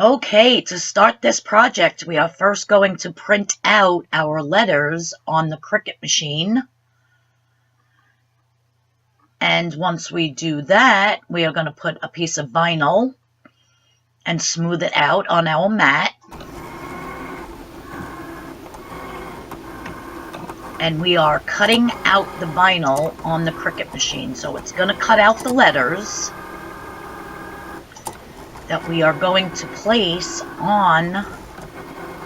Okay, to start this project, we are first going to print out our letters on the Cricut machine. And once we do that, we are going to put a piece of vinyl and smooth it out on our mat. And we are cutting out the vinyl on the Cricut machine. So it's going to cut out the letters that we are going to place on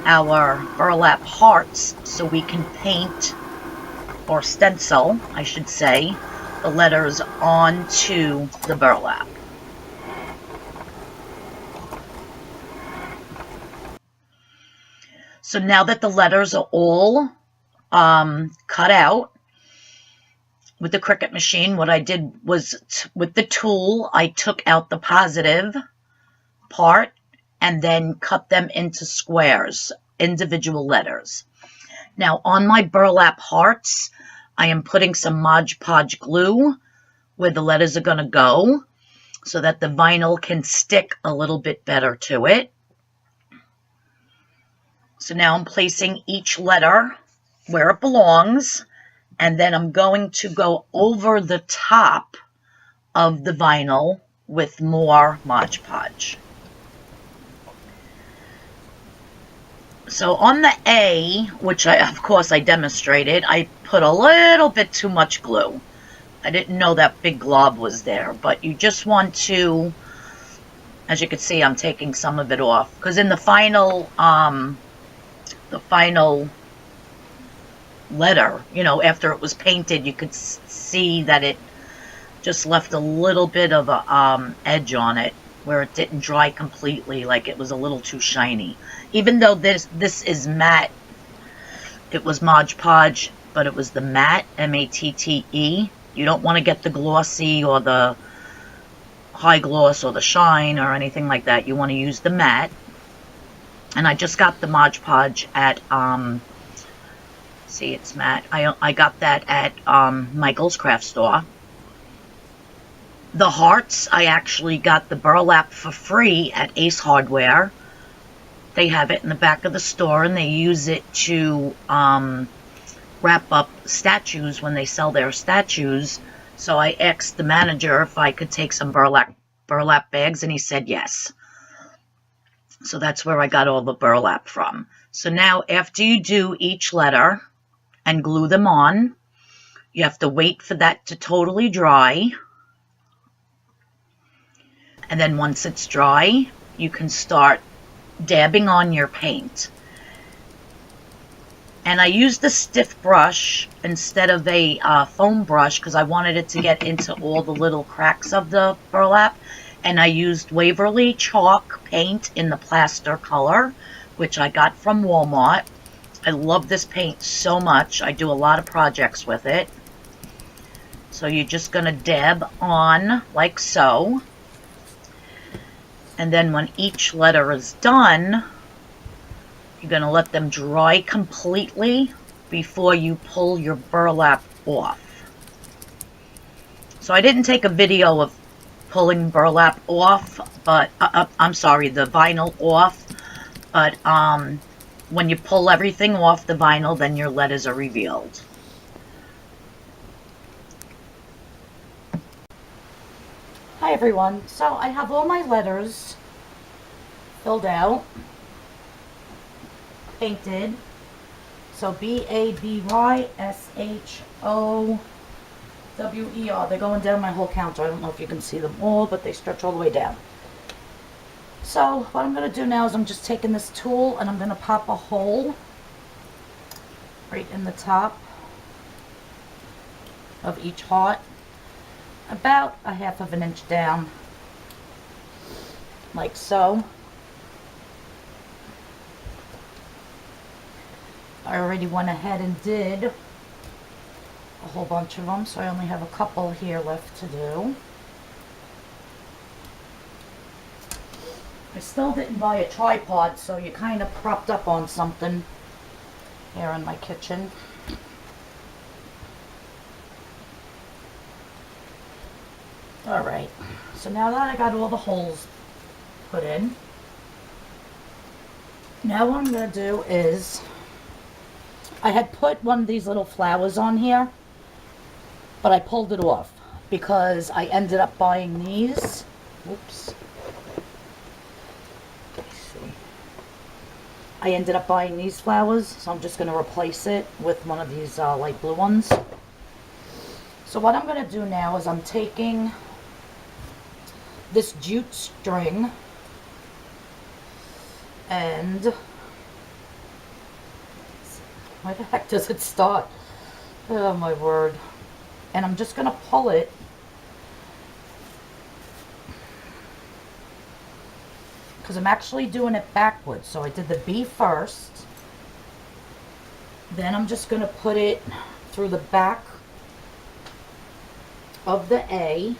our burlap hearts so we can paint, or stencil, I should say, the letters onto the burlap. So now that the letters are all cut out with the Cricut machine, what I did was with the tool, I took out the positive part and then cut them into squares, individual letters. Now on my burlap hearts, I am putting some Mod Podge glue where the letters are going to go so that the vinyl can stick a little bit better to it. So now I'm placing each letter where it belongs, and then I'm going to go over the top of the vinyl with more Mod Podge. So on the A, which of course I demonstrated, I put a little bit too much glue. I didn't know that big glob was there, but you just want to, as you can see, I'm taking some of it off, because in the final letter, you know, after it was painted, you could see that it just left a little bit of a edge on it where it didn't dry completely, like it was a little too shiny. Even though this is matte, it was Mod Podge, but it was the matte, M-A-T-T-E. You don't want to get the glossy or the high gloss or the shine or anything like that. You want to use the matte. And I just got the Mod Podge at, see, it's matte. I got that at Michael's Craft Store. The hearts, I actually got the burlap for free at Ace Hardware. They have it in the back of the store, and they use it to wrap up statues when they sell their statues. So I asked the manager if I could take some burlap bags, and he said yes. So that's where I got all the burlap from. So now after you do each letter and glue them on, you have to wait for that to totally dry. And then once it's dry, you can start dabbing on your paint. And I used the stiff brush instead of a foam brush because I wanted it to get into all the little cracks of the burlap. And I used Waverly chalk paint in the plaster color, which I got from Walmart. I love this paint so much. I do a lot of projects with it. So you're just going to dab on like so. And then when each letter is done, you're going to let them dry completely before you pull your burlap off. So I didn't take a video of pulling burlap off, but I'm sorry, the vinyl off. But when you pull everything off the vinyl, then your letters are revealed. Hi everyone. So I have all my letters filled out, painted. So B-A-B-Y-S-H-O-W-E-R. They're going down my whole counter. I don't know if you can see them all, but they stretch all the way down. So what I'm going to do now is I'm just taking this tool and I'm going to pop a hole right in the top of each heart, about a half of an inch down, like so. I already went ahead and did a whole bunch of them, so I only have a couple here left to do. I still didn't buy a tripod, so you're kind of propped up on something here in my kitchen. Alright, so now that I got all the holes put in, Now what I'm going to do is, I had put one of these little flowers on here, but I pulled it off because I ended up buying these. Oops. Let's see. I ended up buying these flowers, so I'm just going to replace it with one of these light blue ones. So what I'm going to do now is I'm taking this jute string and where the heck does it start? Oh my word. And I'm just going to pull it because I'm actually doing it backwards. So I did the B first, then I'm just going to put it through the back of the A.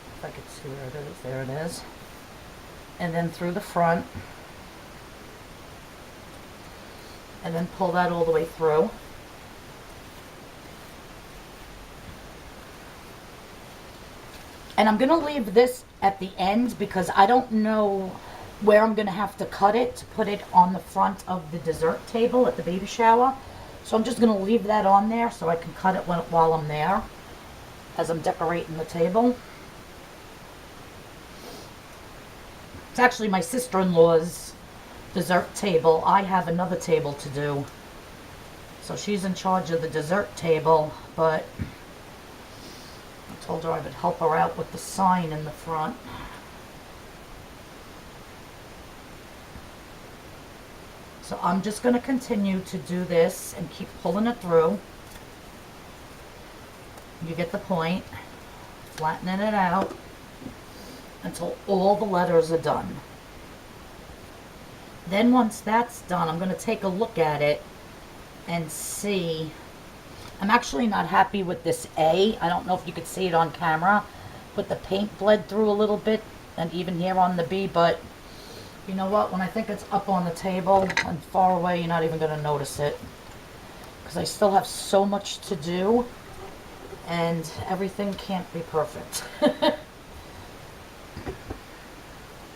If I could see where it is, there it is. And then through the front. And then pull that all the way through. And I'm going to leave this at the end because I don't know where I'm going to have to cut it to put it on the front of the dessert table at the baby shower. So I'm just going to leave that on there so I can cut it while I'm there as I'm decorating the table. It's actually my sister-in-law's dessert table. I have another table to do. So she's in charge of the dessert table, but I told her I would help her out with the sign in the front. So I'm just going to continue to do this and keep pulling it through. You get the point. Flattening it out until all the letters are done. Then once that's done, I'm going to take a look at it and see. I'm actually not happy with this A. I don't know if you could see it on camera, but the paint bled through a little bit, and even here on the B, but you know what? When I think it's up on the table and far away, you're not even going to notice it. Because I still have so much to do, and everything can't be perfect.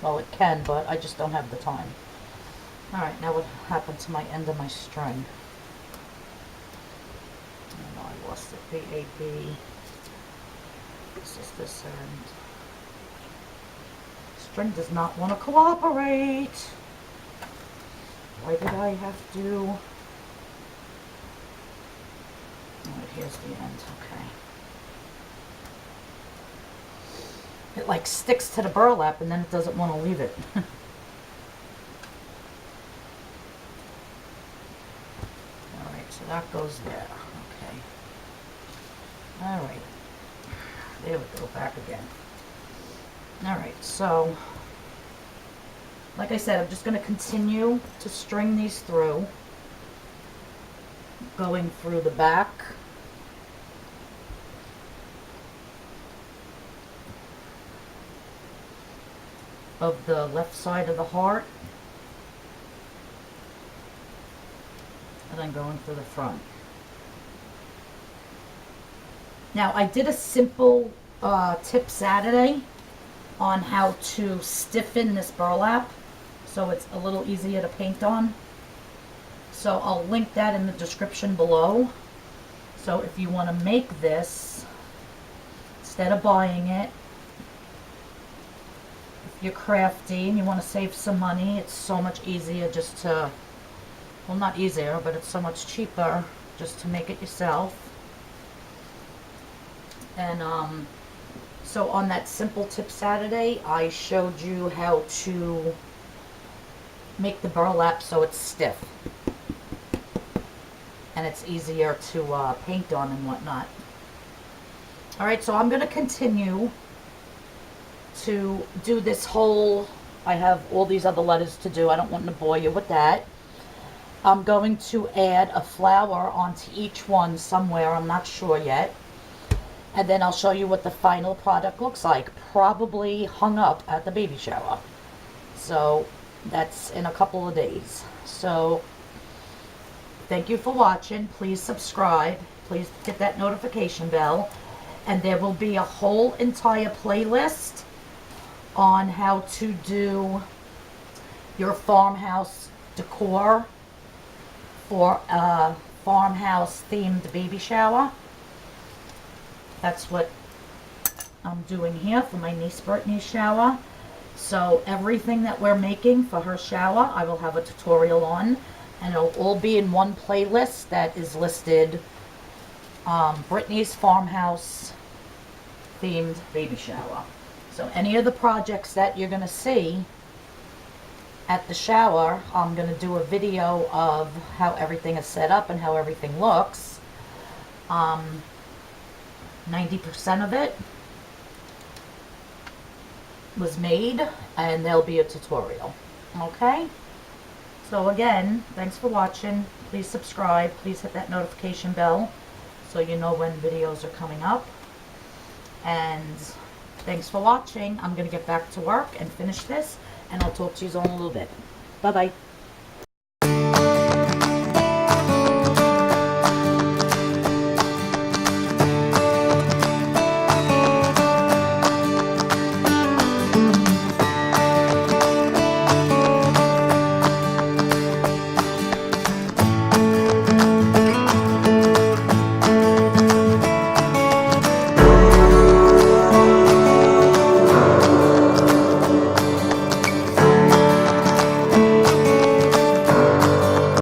Well, it can, but I just don't have the time. Alright, now what happened to my end of my string? Oh no, I lost it. B-A-B. This is this end. String does not want to cooperate. Why did I have to? Alright, here's the end. Okay. It like sticks to the burlap and then it doesn't want to leave it. Alright, so that goes there. Okay. Alright. There we go, back again. Alright, so like I said, I'm just going to continue to string these through, going through the back, of the left side of the heart, and then going through the front. Now I did a simple tip Saturday on how to stiffen this burlap so it's a little easier to paint on. So I'll link that in the description below. So if you want to make this, instead of buying it, if you're crafty and you want to save some money, it's so much easier just to, well, not easier, but it's so much cheaper just to make it yourself. And so on that simple tip Saturday, I showed you how to make the burlap so it's stiff and it's easier to paint on and whatnot. Alright, so I'm going to continue to do this whole, I have all these other letters to do. I don't want to bore you with that. I'm going to add a flower onto each one somewhere. I'm not sure yet. And then I'll show you what the final product looks like. Probably hung up at the baby shower. So that's in a couple of days. So thank you for watching. Please subscribe. Please hit that notification bell. And there will be a whole entire playlist on how to do your farmhouse decor for a farmhouse themed baby shower. That's what I'm doing here for my niece Brittany's shower. So everything that we're making for her shower, I will have a tutorial on, and it'll all be in one playlist that is listed, Brittany's farmhouse themed baby shower. So any of the projects that you're going to see at the shower, I'm going to do a video of how everything is set up and how everything looks. 90% of it was made, and there'll be a tutorial. Okay? So again, thanks for watching. Please subscribe. Please hit that notification bell so you know when videos are coming up. And thanks for watching. I'm going to get back to work and finish this, and I'll talk to you all in a little bit. Bye-bye.